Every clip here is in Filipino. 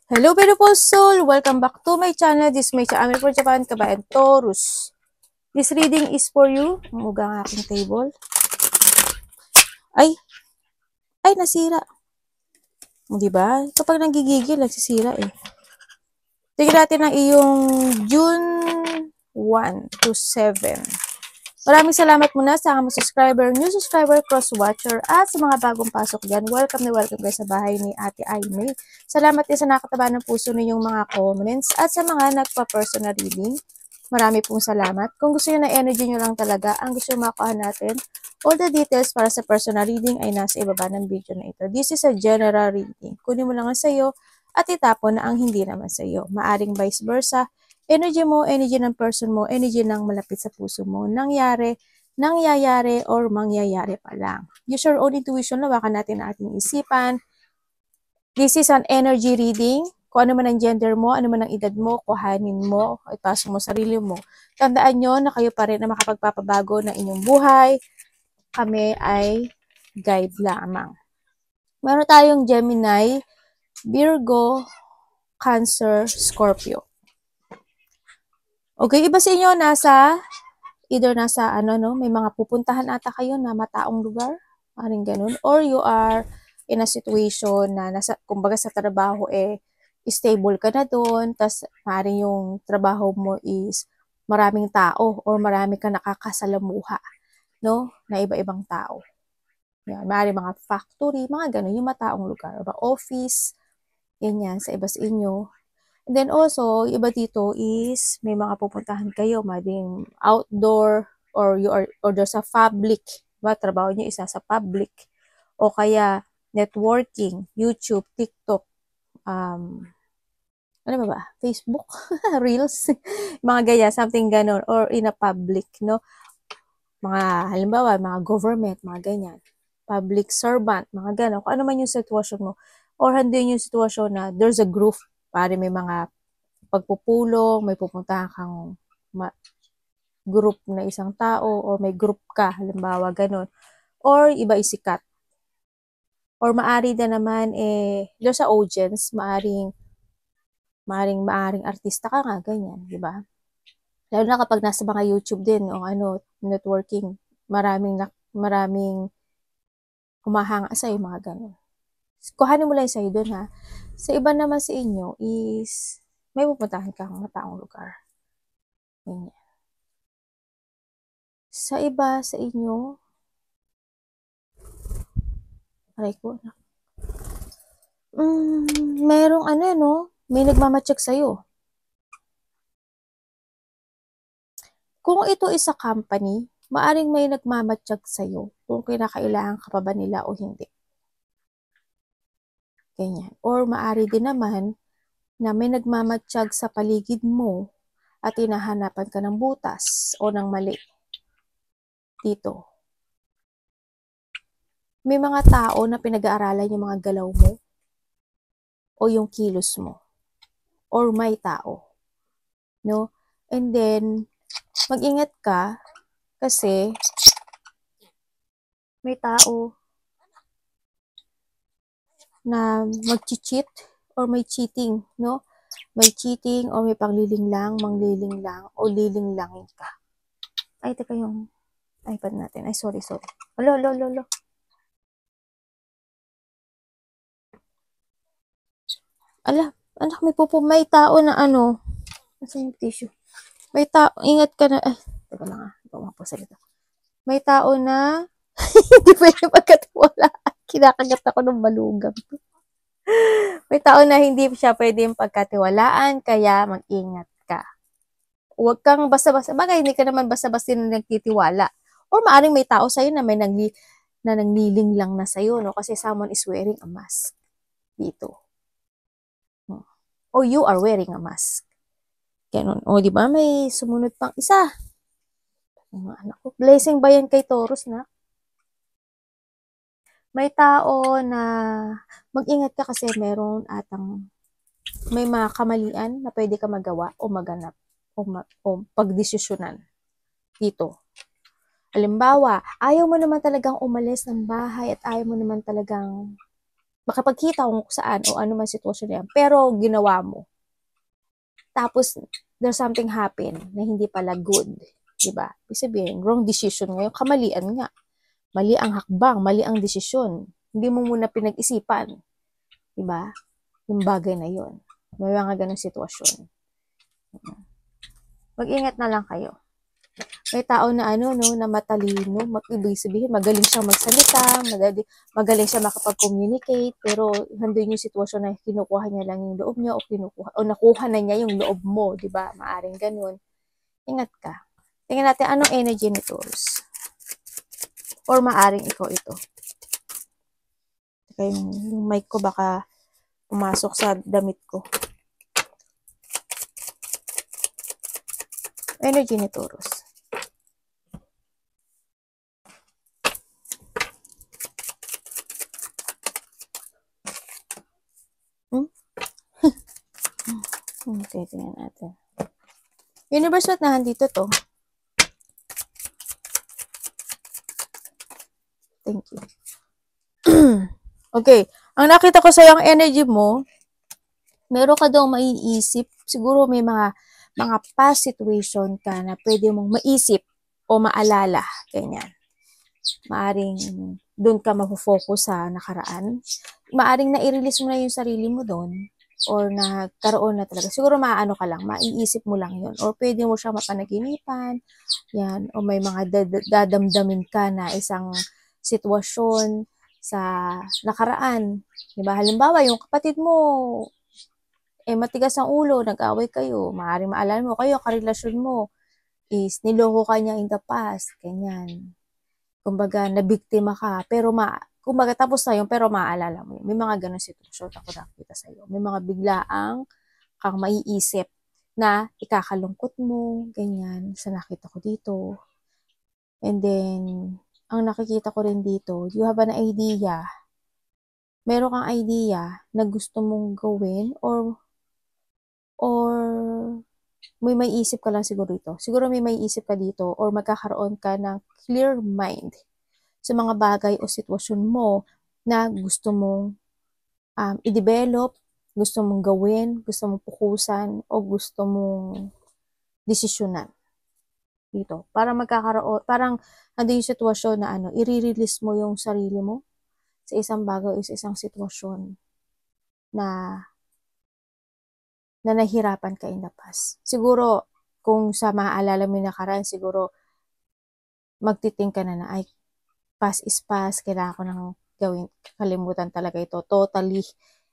Hello beautiful soul! Welcome back to my channel. This is my channel for Japan, Kabayan Taurus. This reading is for you. Umuga ang aking table. Ay! Nasira. Diba? Kapag nanggigigil, nagsisira eh. Tingnan natin ang iyong June 1 to 7. Maraming salamat muna sa mga subscriber, new subscriber, cross-watcher, at sa mga bagong pasok dyan. Welcome na welcome kayo sa bahay ni Ate Aimee. Salamat din sa nakataba ng puso ninyong mga comments at sa mga nagpa-personal reading. Marami pong salamat. Kung gusto nyo na energy nyo lang talaga, ang gusto nyo makuha natin, all the details para sa personal reading ay nasa ibaba ng video na ito. This is a general reading. Kunin mo lang ang sayo at itapon na ang hindi naman sayo. Maaring vice versa. Energy mo, energy ng person mo, energy ng malapit sa puso mo, nangyayari, or mangyayari pa lang. Use your own intuition, lawakan natin ang ating isipan. This is an energy reading. Kung ano man ang gender mo, ano man ang edad mo, kuhanin mo, ipasok mo sarili mo. Tandaan nyo na kayo pa rin na makapagpapabago ng inyong buhay. Kami ay guide lamang. Meron tayong Gemini, Virgo, Cancer, Scorpio. Okay, iba sa inyo either nasa may mga pupuntahan ata kayo na mataong lugar, maring ganun, or you are in a situation na kumbaga sa trabaho stable ka na doon, tas maring yung trabaho mo is maraming tao or marami ka nakakasalamuha, no, na iba-ibang tao. Yan, maring mga factory, mga ganun, yung mataong lugar, or office, yan sa iba sa inyo. And then also, iba dito is may mga pupuntahan kayo, maring outdoor or there's a public, diba? Trabaho nyo isa sa public o kaya networking, YouTube, TikTok, ano ba? Facebook, Reels, mga gaya, something ganon, or in a public, no? Mga halimbawa, mga government, mga ganyan, public servant, mga ganon, kung ano man yung sitwasyon mo, or hindi yung sitwasyon na there's a group, pare may mga pagpupulong, may pupuntahan kang group na isang tao, or may group ka, halimbawa, ganun. Or iba isikat. Or maari na naman, doon sa audience, maaring artista ka nga, ganyan, di ba? Lalo na kapag nasa mga YouTube din, o networking, maraming humahanga sa'yo, mga ganun. Kuhanin mo lang sa'yo doon, ha? Sa iba naman sa inyo is, may pupuntahan kang mataong lugar. Ganyan. Sa iba sa inyo, aray ko, merong may nagmamatsyag sa'yo. Kung ito is a company, maaring may nagmamatsyag sa'yo kung kinakailangan ka pa ba nila o hindi. Ganyan. Or maari din naman na may nagmamatsyag sa paligid mo at hinahanapan ka ng butas o ng mali. Dito. May mga tao na pinag-aaralan yung mga galaw mo o yung kilos mo. Or may tao. No? And then, mag-ingat ka kasi may tao na mag-cheat or may cheating, no? May cheating or may panglilinglang, manglilinglang o lilinglangin ka. Ay, teka yung iPad natin. Ay, sorry. Alo. Ala, anak, may tao na Nasaan yung tissue? May tao, ingat ka na, teka lang gawa po salita. May tao na, hindi pwede pagkatiwalaan. Kinakagat ako ng balugam. May tao na hindi siya pwede pagkatiwalaan, kaya mag-ingat ka. Huwag kang basta-basta, bagay, hindi ka naman basta-basta na nagtitiwala. Or maaring may tao sa'yo na may nangliling lang na sa'yo, no? Kasi someone is wearing a mask. Dito. O you are wearing a mask. Ganun. O, di ba? May sumunod pang isa. Anak ko. Blessing ba yan kay Taurus, na? May tao na mag-ingat ka kasi meron may mga kamalian na pwede ka magawa o maganap o pagdesisyonan dito. Halimbawa, ayaw mo naman talagang umalis ng bahay at ayaw mo naman talagang makapagkita kung saan o ano man sitwasyon yan, pero ginawa mo. Tapos, there's something happen na hindi pala good. Diba? Ibig sabihin, wrong decision ngayon, kamalian nga. Mali ang hakbang, mali ang desisyon. Hindi mo muna pinag-isipan. Diba? Yung bagay na yun. May mga ganong sitwasyon. Mag-ingat na lang kayo. May tao na ano, no, na matalino, ibig sabihin, magaling siya magsalita, magaling siya makapag-communicate, pero nandun yung sitwasyon na kinukuha niya lang yung loob niya o nakuha na niya yung loob mo, di ba? Maaring ganun. Ingat ka. Tingnan natin anong energy ni Taurus. Or maaring ikaw ito. Teka, yung mic ko baka pumasok sa damit ko. Energy ni Taurus. Okay, tingnan natin. Universe, ba't nandito to? Thank you. Okay. Ang nakita ko sa yung energy mo, meron ka daw maiisip. Siguro may mga past situation ka na pwede mong maisip o maalala. Ganyan. Maaring doon ka mafocus sa nakaraan. Maaring na-release mo na yung sarili mo doon or nagkaroon na talaga. Siguro maano ka lang, maiisip mo lang yun. Or pwede mo siya mapanaginipan. Yan. O may mga dadamdamin ka na isang sitwasyon sa nakaraan. Diba? Halimbawa, yung kapatid mo, matigas ang ulo, nag-away kayo. Maaaring maalala mo, kayo, karelasyon mo is niloko ka niya in the past. Ganyan. Kumbaga, nabiktima ka. Pero kumbaga, tapos na yun, pero maaalala mo yun. May mga ganun sitwasyon ako nakita sa'yo. May mga biglaang kang maiisip na ikakalungkot mo, ganyan, sa nakita ko dito. And then, ang nakikita ko rin dito, you have an idea. Meron kang idea na gusto mong gawin or may maiisip ka lang siguro ito. Siguro may maiisip ka dito or magkakaroon ka ng clear mind sa mga bagay o sitwasyon mo na gusto mong i-develop, gusto mong gawin, gusto mong pukusan, o gusto mong desisyonan dito. Para magkakaroon, parang ano yung sitwasyon na i-release mo yung sarili mo sa isang bagay o sa isang sitwasyon na nahihirapan ka in the past. Siguro, kung sa maaalala mo yung nakaraan, siguro magtiting ka na ay, past is past, kailangan ko nang gawin, kalimutan talaga ito, totally,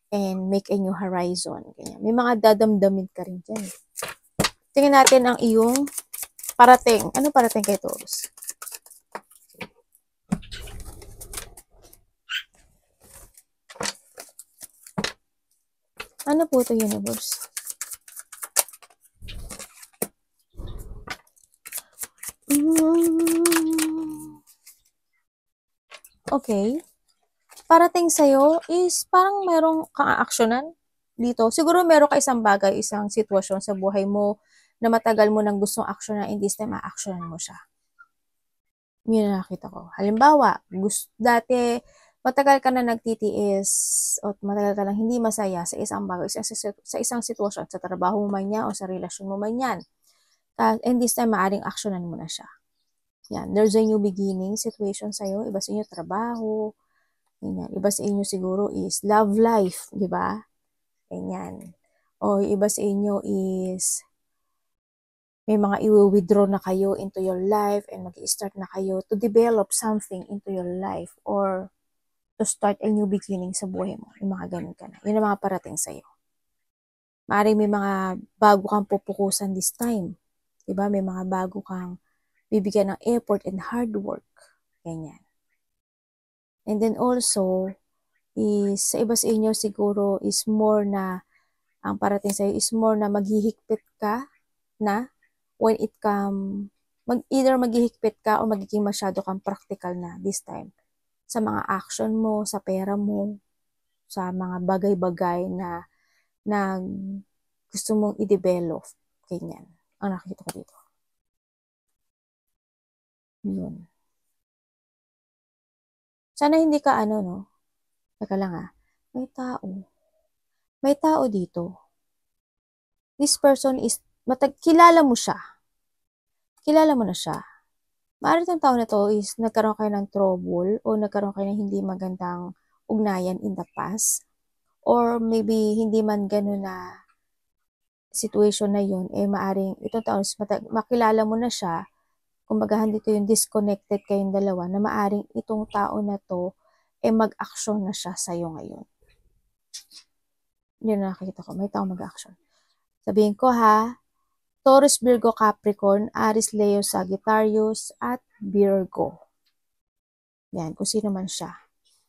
and make a new horizon. Ganyan. May mga dadamdamin ka rin dyan. Tingnan natin ang iyong parating. Ano parating kay Taurus? Ano po ito, universe? Okay. Parating sa'yo is parang merong kang-aaksyonan dito. Siguro meron ka isang bagay, isang sitwasyon sa buhay mo na matagal mo nang gustong aksyonan and this time a-aksyonan mo siya. Yun na nakita ko. Halimbawa, dati matagal ka na nagtitiis o matagal ka lang hindi masaya sa isang bagay, sa isang sitwasyon, sa trabaho mo man yan o sa relasyon mo man yan. And this time, maaring aksyonan mo na siya. Yan. There's a new beginning situation sa'yo. Iba sa inyo, trabaho. Ganyan. Iba sa inyo siguro is love life. Di ba? Ganyan. O iba sa inyo is may mga i-withdraw na kayo into your life and mag-i-start na kayo to develop something into your life or to start a new beginning sa buhay mo. Yung mga ganun ka na. Yun ang mga parating sa'yo. Maaaring may mga bago kang pupukusan this time. Diba? May mga bago kang bibigyan ng effort and hard work. Ganyan. And then also, is sa iba sa inyo siguro is more na, ang parating sa'yo is more na maghihigpit ka na when it either maghihigpit ka o magiging masyado kang practical na this time. Sa mga action mo, sa pera mo, sa mga bagay-bagay na gusto mong i-develop. Ganyan. Ang nakikita ko dito. Yun. Sana hindi ka no? Teka lang May tao. May tao dito. This person is, kilala mo siya. Kilala mo na siya. Maaari itong tao na to is nagkaroon kayo ng trouble o nagkaroon kayo ng hindi magandang ugnayan in the past. Or maybe hindi man gano'n na situation na yun, maaring itong tao is makilala mo na siya. Kumbaga, dito yung disconnected kayong dalawa na maaring itong tao na to mag-action na siya sa'yo ngayon. Yun na nakikita ko. May tao mag-action. Sabihin ko ha, Taurus, Virgo, Capricorn, Aries, Leo, Sagittarius, at Virgo. Yan, kung sino man siya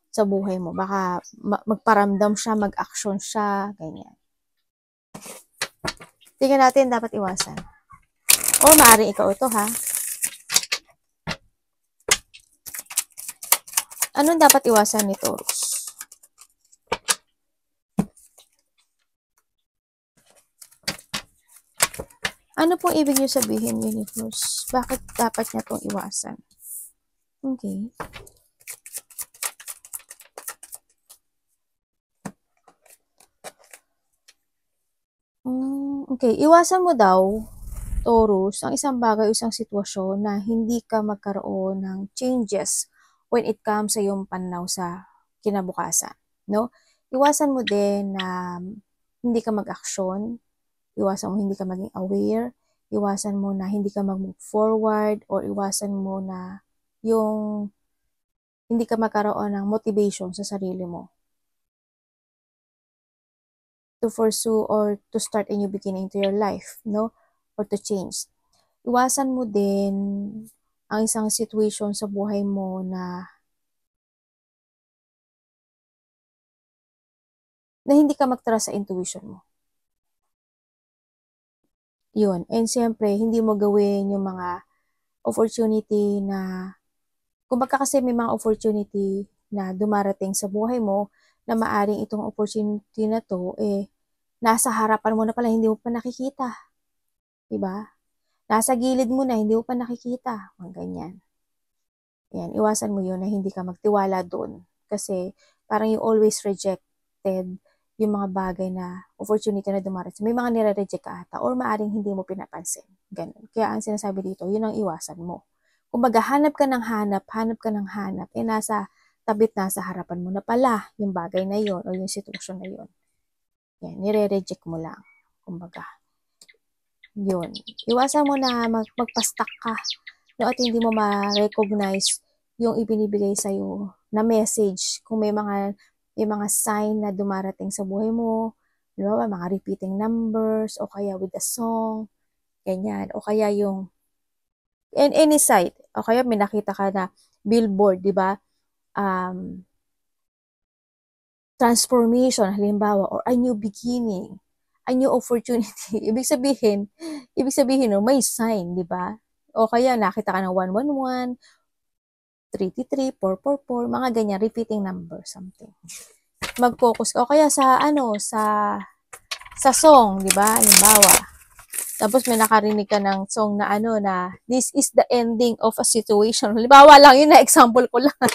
sa buhay mo. Baka magparamdam siya, mag-action siya, ganyan. Tingnan natin, dapat iwasan. O maaaring ikaw ito ha. Anong dapat iwasan ni Taurus? Ano pong ibig niyo sabihin, Universe? Bakit dapat niya itong iwasan? Okay. Okay, iwasan mo daw, Taurus, ang isang bagay o isang sitwasyon na hindi ka magkaroon ng changes when it comes sa iyong pananaw sa kinabukasan, no? Iwasan mo din na hindi ka mag-aksyon, iwasan mo hindi ka maging aware, iwasan mo na hindi ka mag-move forward, or iwasan mo na yung hindi ka magkaroon ng motivation sa sarili mo to pursue or to start a new beginning to your life, no? Or to change. Iwasan mo din ang isang situation sa buhay mo na hindi ka magtrust sa intuition mo. Yun. And siyempre, hindi mo gawin yung mga opportunity na, kumbaga kasi may mga opportunity na dumarating sa buhay mo na maaring itong opportunity na to, nasa harapan mo na pala, hindi mo pa nakikita. Diba? Nasa gilid mo na, hindi mo pa nakikita. Mga ganyan. Yan, iwasan mo yun na hindi ka magtiwala doon. Kasi parang you always rejected yung mga bagay na opportunity na dumarating. May mga nire-reject ka ata or maaring hindi mo pinapansin. Ganun. Kaya ang sinasabi dito, yun ang iwasan mo. Kumbaga, hanap ka ng hanap, nasa tabit na sa harapan mo na pala yung bagay na yun o yung sitwasyon na yun. Yan, nire-reject mo lang. Kumbaga, yun. Iwasan mo na magpa-stuck ka, no, at hindi mo ma-recognize yung ibinibigay sa'yo na message. Kung may mga sign na dumarating sa buhay mo, diba, mga repeating numbers, o kaya with a song, ganyan, o kaya yung any site, o kaya may nakita ka na billboard, diba, transformation, halimbawa, or a new beginning, a new opportunity. Ibig sabihin, no, may sign, di ba? O kaya nakita ka ng 111, 333, 444, mga ganyan, repeating number, something. Mag-focus ka. O kaya sa song, di ba? Halimbawa. Tapos may nakarinig ka ng song na na this is the ending of a situation. Halimbawa lang, yun na example ko lang.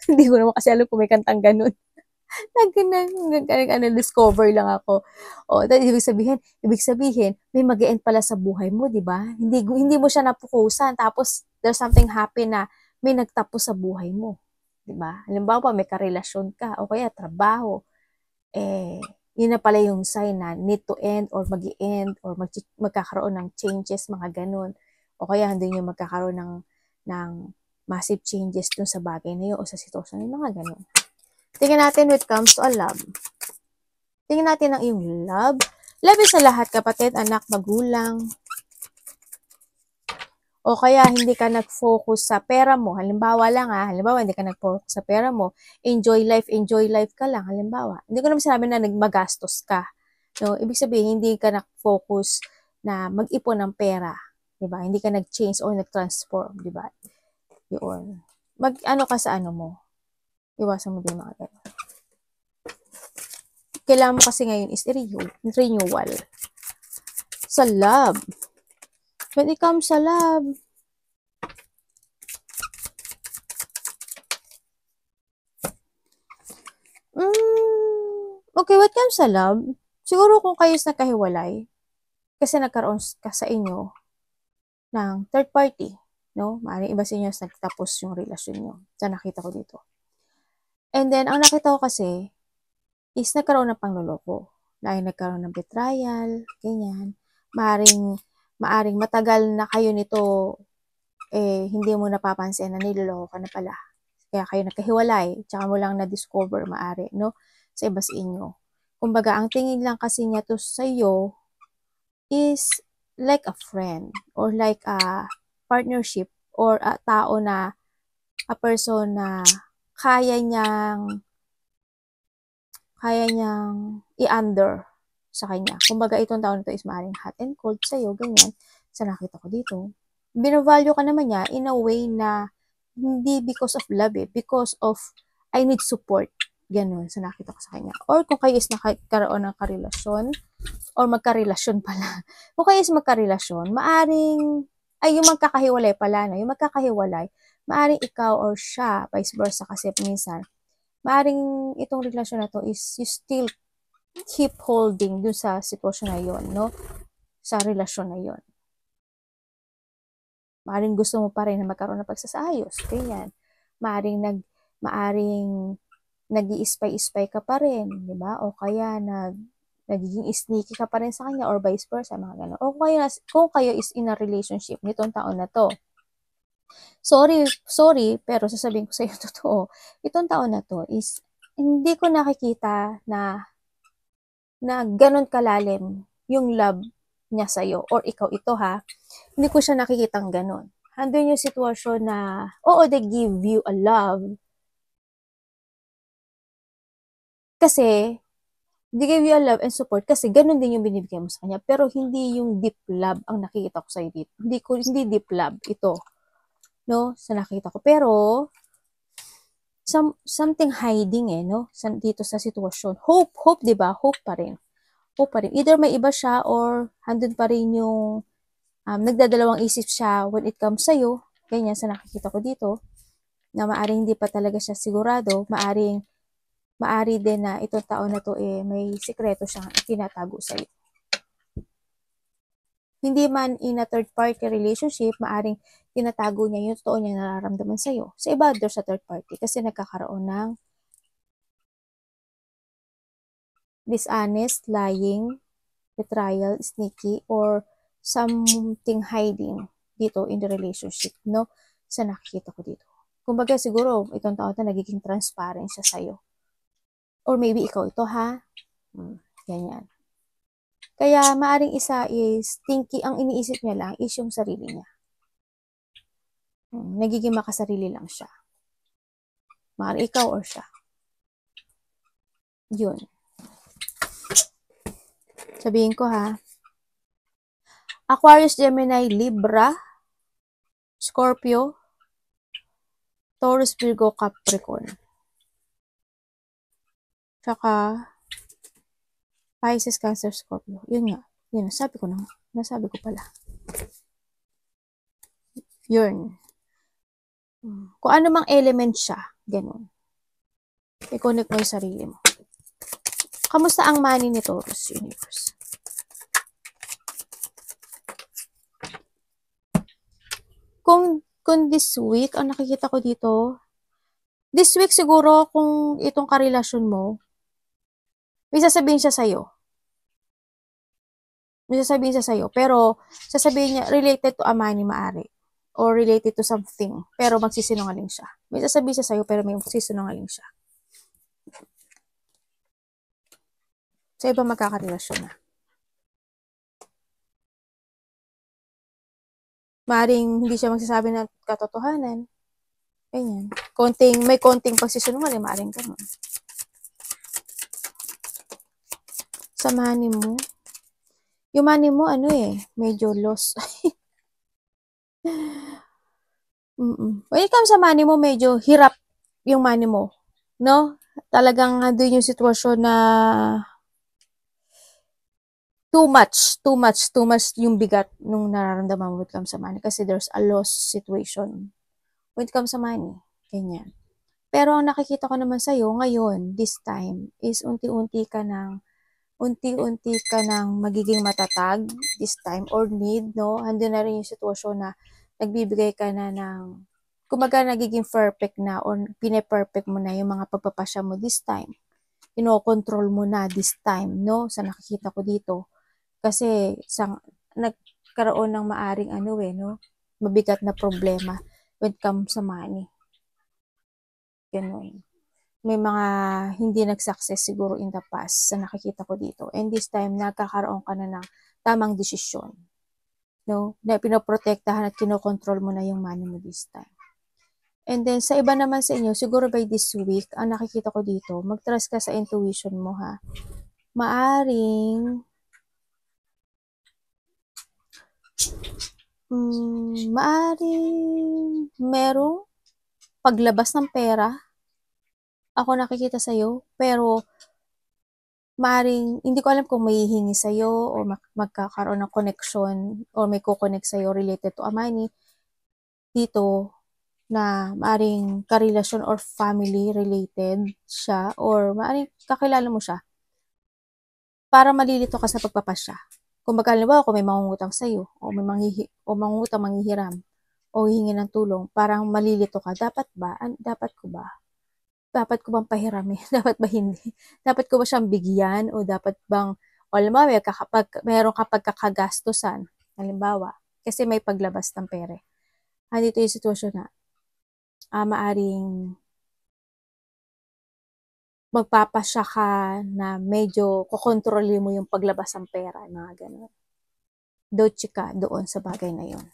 Hindi ko naman kasi alam kung may kantang ganun. Discover lang ako. O, ibig sabihin, may mag-e-end pala sa buhay mo, di ba? Hindi mo siya napukusan, tapos there's something happen na may nagtapos sa buhay mo, di ba? Halimbawa, may karelasyon ka, o kaya trabaho, yun na pala yung sign na need to end, or mag-e-end, or magkakaroon ng changes, mga ganun. O kaya, hindi nyo magkakaroon ng massive changes dun sa bagay na yun, o sa sitwasyon, mga ganun. Tingnan natin when it comes to a love. Tingnan natin ang iyong love. Love sa lahat, kapatid, anak, magulang. O kaya hindi ka nag-focus sa pera mo. Halimbawa lang hindi ka nag-focus sa pera mo. Enjoy life ka lang. Halimbawa, hindi ko naman sinabi na nagmagastos ka. No, ibig sabihin, hindi ka nag-focus na mag-ipon ng pera. Diba? Hindi ka nag-change or nag-transform. Diba? Yun. Ka sa mo. Iwasan mo din mga ganun. Kailangan mo kasi ngayon is renewal. Sa love. When it comes sa love, Okay, what comes sa love? Siguro kung kayo is nagkahiwalay, kasi nagkaroon ka sa inyo ng third party, no? Maaaring iba sa inyo is nagtapos yung relasyon nyo. Sa nakita ko dito. And then, ang nakita ko kasi, is nagkaroon ng pangloloko. Dahil nagkaroon ng betrayal, ganyan. Maaring matagal na kayo nito, hindi mo napapansin na niloloko ka na pala. Kaya kayo nagkahiwalay, tsaka mo lang na-discover, maari, no? Sa iba sa inyo. Kumbaga, ang tingin lang kasi niya to sa'yo is like a friend or like a partnership or a tao na, a person na kaya niyang i-under sa kanya. Kumbaga, itong tao na to is maaaring hot and cold sa'yo, ganyan. Sa nakita ko dito. Binovalue ka naman niya in a way na hindi because of love because of I need support. Ganun, sa nakita ko sa kanya. Or kung kayo is nakakaroon ng karelasyon, or magkarelasyon pala. Kung kayo is magkarelasyon, yung magkakahiwalay pala, no? Yung magkakahiwalay, maaring ikaw or siya, vice versa, kasi minsan, maaring itong relasyon na to is you still keep holding dun sa sitwasyon na yon, no? Sa relasyon na yon. Maaring gusto mo pa rin na magkaroon ng pagsasaayos, ganyan. Maaring nag-iispay-ispay ka pa rin, di ba? O kaya nagiging sneaky ka pa rin sa kanya or vice versa, mga gano'n. O kaya, kung kayo is in a relationship nitong taon na to, sorry, pero sasabihin ko sa iyo totoo, itong taon na to is, hindi ko nakikita na ganun kalalim yung love niya sa'yo, or ikaw ito ha, hindi ko siya nakikitang ganun. Andun yung sitwasyon na, oo, they give you a love, kasi, they give you a love and support, kasi ganun din yung binibigay mo sa kanya, pero hindi yung deep love ang nakikita ko sa'yo dito. Hindi deep love, ito, no, sa nakita ko. Pero, something hiding no, dito sa sitwasyon. Hope, di ba? Hope pa rin. Either may iba siya or handun pa rin yung nagdadalawang isip siya when it comes sa'yo. Ganyan sa nakikita ko dito. Na maaring hindi pa talaga siya sigurado. Maari din na itong taon na to may sikreto siyang tinatago sa'yo. Hindi man in a third party relationship, maaring tinatago niya yung totoo niya nararamdaman sa'yo. Sa iba, sa third party. Kasi nagkakaroon ng dishonest, lying, betrayal, sneaky, or something hiding dito in the relationship, no? Sa nakikita ko dito. Kumbaga siguro, itong taon na nagiging transparent siya sa'yo. Or maybe ikaw ito, ha? Ganyan. Kaya maaring isa is, ang iniisip niya lang is yung sarili niya. Nagiging makasarili lang siya. Maaring ikaw or siya. Yun. Sabihin ko ha. Aquarius, Gemini, Libra, Scorpio, Taurus, Virgo, Capricorn. Tsaka, Pisces, Cancer, Scorpio. Yun nga. Yun, nasabi ko pala. Yun. Kung ano mang element siya, ganun. I-connect mo yung sarili mo. Kamusta ang money ni Taurus Universe? Kung this week, ang nakikita ko dito, this week siguro kung itong karelasyon mo, may sasabihin siya sa'yo. Pero sasabihin niya, related to a money maari. Or related to something, pero magsisinungaling siya. May sasabihin siya sa'yo, pero may magsisinungaling siya. Sa iba magkakarelasyon na. Maaring hindi siya magsasabi ng katotohanan. Ganyan. May konting pagsisinungaling, maaring ganun. Sa money mo, yung money mo, medyo loss. When it comes sa money mo, medyo hirap yung money mo. No? Talagang doon yung sitwasyon na too much yung bigat nung nararamdaman mo when it comes sa money. Kasi there's a loss situation when it comes sa money. Ganyan. Pero ang nakikita ko naman sa'yo ngayon, this time, is unti-unti ka nang magiging matatag this time or need, no? Andun na rin yung sitwasyon na nagbibigay ka na ng, kumbaga nagiging perfect na or pine-perfect mo na yung mga pagpapasya mo this time. Ino-control mo na this time, no? Sa nakikita ko dito. Kasi nagkaroon ng maaring no? Mabigat na problema when it comes sa money. Ganun. May mga hindi nag-success siguro in the past sa nakikita ko dito. And this time, nagkakaroon ka na ng tamang desisyon. No? Na pinoprotektahan at kinokontrol mo na yung money mo this time. And then, sa iba naman sa inyo, siguro by this week, ang nakikita ko dito, mag-trust ka sa intuition mo, ha? Maaring merong paglabas ng pera ako nakikita sa'yo, pero maaring, hindi ko alam kung may hihingi sa'yo o magkakaroon ng connection or may kukonek sa'yo related to a money dito na maaring karelasyon or family related siya or maaring kakilala mo siya para malilito ka sa pagpapasya. Kung halimbawa, kung may mangungutang sa'yo o may mangungutang manghihiram o hihingi ng tulong, parang malilito ka. Dapat ba? Dapat ko ba? Dapat ko bang pahiramin? Dapat ba hindi? Dapat ko ba siyang bigyan? O dapat bang, o halimbawa, meron ka pagkakagastusan, halimbawa, kasi may paglabas ng pere. Dito yung sitwasyon na, maaring magpapasya ka na medyo kukontrolin mo yung paglabas ng pera, mga ganun. Dochi ka doon sa bagay na yun.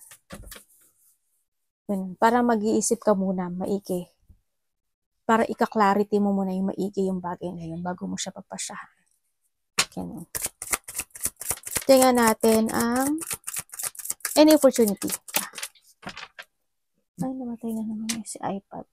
Para mag-iisip ka muna, maigi. Para ika-clarity mo muna yung maigi yung bagay na yun bago mo siya papasyahan. Ganun. Tingnan natin ang any opportunity. Ay, namatay na naman si iPad.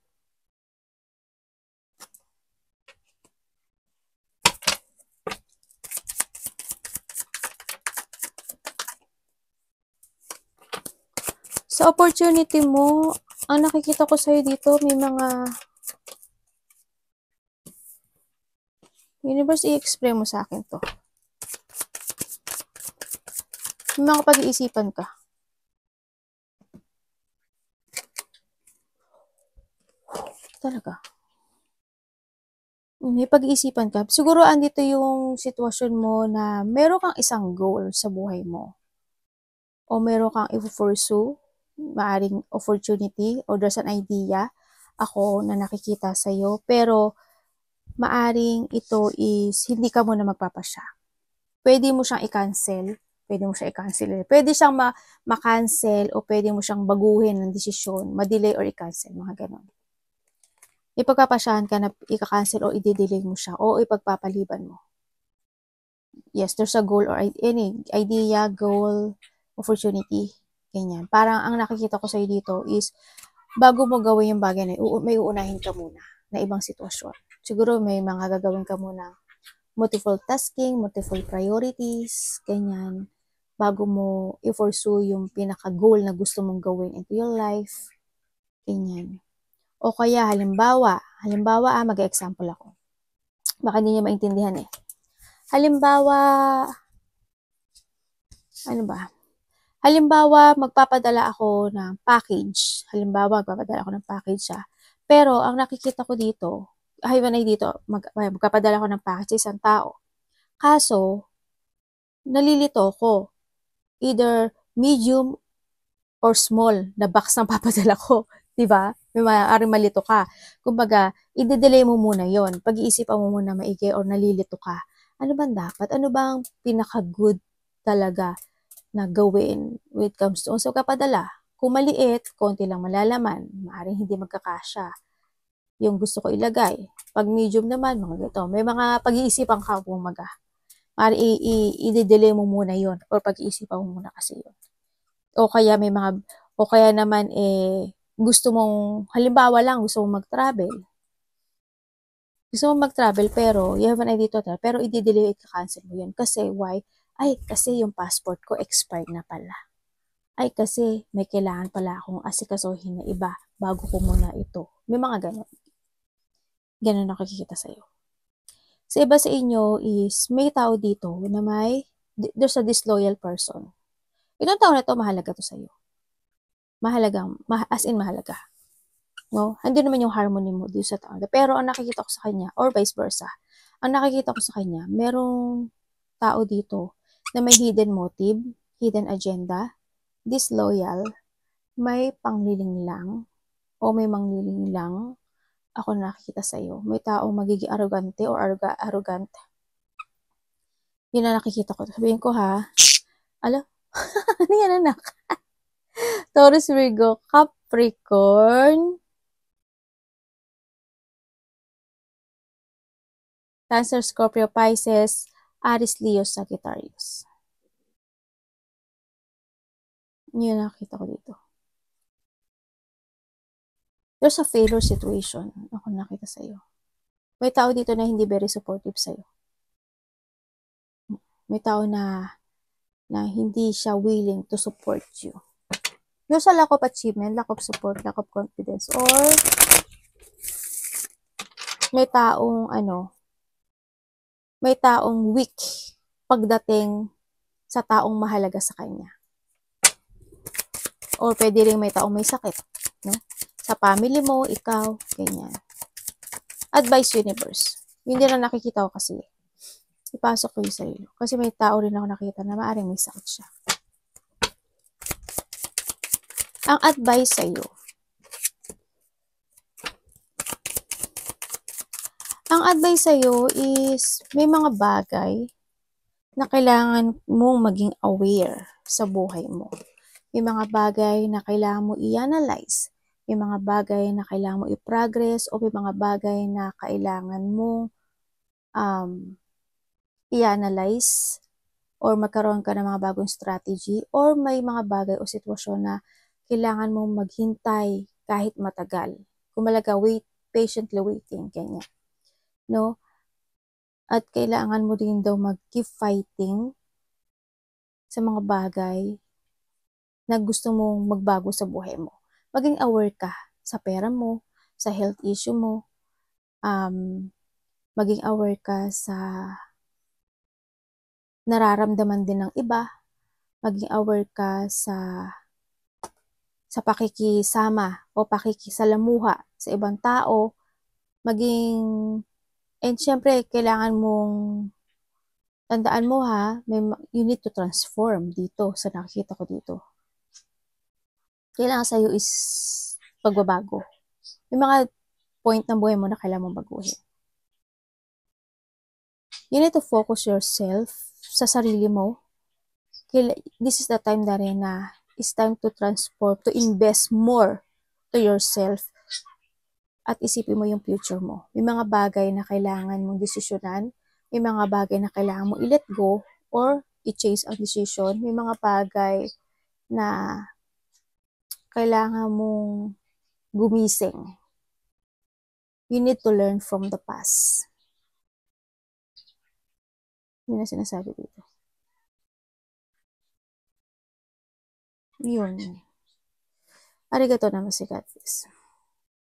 Sa opportunity mo, ang nakikita ko sa'yo dito, may mga universe, i-explain mo sa akin to. May mga pag-iisipan ka. Talaga. May pag-iisipan ka. Siguro andito yung sitwasyon mo na meron kang isang goal sa buhay mo. O meron kang i-pursue, maaring opportunity, or there's an idea ako na nakikita sa'yo. Pero maaring ito is hindi ka muna magpapasya. Pwede mo siyang i-cancel. Pwede siyang ma-cancel o pwede mo siyang baguhin ng desisyon, ma-delay or i-cancel, mga ganon. Ipagpapasyahan ka na i-cancel o i-delay mo siya o ipagpapaliban mo. Yes, there's a goal or any idea, goal, opportunity, ganyan. Parang ang nakikita ko sa'yo dito is bago mo gawin yung bagay na may uunahin ka muna na ibang sitwasyon. Siguro may mga gagawin ka muna multiple tasking, multiple priorities, ganyan, bago mo i-pursue yung pinaka-goal na gusto mong gawin into your life, ganyan. O kaya, halimbawa, mag-example ako. Baka hindi niya maintindihan eh. Halimbawa, magpapadala ako ng package. Siya. Pero, ang nakikita ko dito, magpapadala ako ng package sa isang tao. Kaso, nalilito ko. Either medium or small na box ng papadala ko. Diba? May maaaring malito ka. Kumbaga, i-delay mo muna yon. Pag-iisipan mo muna maigi or nalilito ka. Ano bang dapat? Ano bang pinaka-good talaga na gawin when it comes to sa kapadala? Kung maliit, konti lang malalaman. Maaaring hindi magkakasya yung gusto ko ilagay. Pag medium naman, mga ganito. May mga pag-iisipan ka bumaga. I-delay mo muna yon or pag-iisipan mo muna kasi yun. O kaya naman gusto mong, halimbawa lang, gusto mong mag-travel. Pero you have an idea to pero i-delay, i-cancel mo yun. Kasi why? Kasi yung passport ko expired na pala. Kasi may kailangan pala akong asikasuhin na iba bago ko muna ito. May mga ganun. Ganun nakikita sa'yo. Sa iba sa inyo is may tao dito na there's a disloyal person. Itong tao na to, mahalaga to sa'yo. As in mahalaga. No? Hindi naman yung harmony mo dito sa tao. Pero ang nakikita ko sa kanya, or vice versa, ang nakikita ko sa kanya, merong tao dito na may hidden motive, hidden agenda, disloyal, may pangliling lang, o may mangliling lang, ako nakikita sa iyo. May taong magiging arrogante or arrogant. Yun na nakikita ko. Sabihin ko ha, ano yan anak? Taurus, Virgo, Capricorn, Cancer, Scorpio, Pisces, Aries, Leo, Sagittarius. Yun na nakikita ko dito. There's a failure situation. Ako nakita sa iyo. May tao dito na hindi very supportive sa iyo. May tao na hindi siya willing to support you. There's a lack of achievement, lack of support, lack of confidence, or may taong weak pagdating sa taong mahalaga sa kanya. Or pwede rin may taong may sakit, no? Sa family mo, ikaw, ganyan. Advice universe. Yun din ang nakikita ko kasi. Ipasok ko yung sarili. Kasi may tao rin ako nakita na maaaring may sakit siya. Ang advice sa iyo. Ang advice sa iyo is may mga bagay na kailangan mong maging aware sa buhay mo. May mga bagay na kailangan mo i-analyze. May mga bagay na kailangan mo i-progress o may mga bagay na kailangan mo i-analyze or magkaroon ka ng mga bagong strategy or may mga bagay o sitwasyon na kailangan mong maghintay kahit matagal. Kumbaga, patiently waiting, ganyan. No? At kailangan mo din daw mag-keep fighting sa mga bagay na gusto mong magbago sa buhay mo. Maging aware ka sa pera mo, sa health issue mo, maging aware ka sa nararamdaman din ng iba, maging aware ka sa pakikisama o pakikisalamuha sa ibang tao, and syempre, kailangan mong tandaan mo ha, you need to transform dito sa nakikita ko dito. Kailangan sa'yo is pagbabago. May mga point ng buhay mo na kailangan mong baguhin. You need to focus yourself sa sarili mo. This is the time na rin na it's time to transform, to invest more to yourself at isipin mo yung future mo. May mga bagay na kailangan mong desisyonan, may mga bagay na kailangan mong i-let go or i-chase ang decision. May mga bagay na kailangan mong gumising. You need to learn from the past. Yun na sinasabi dito. Yun. Arigato namaste, God bless.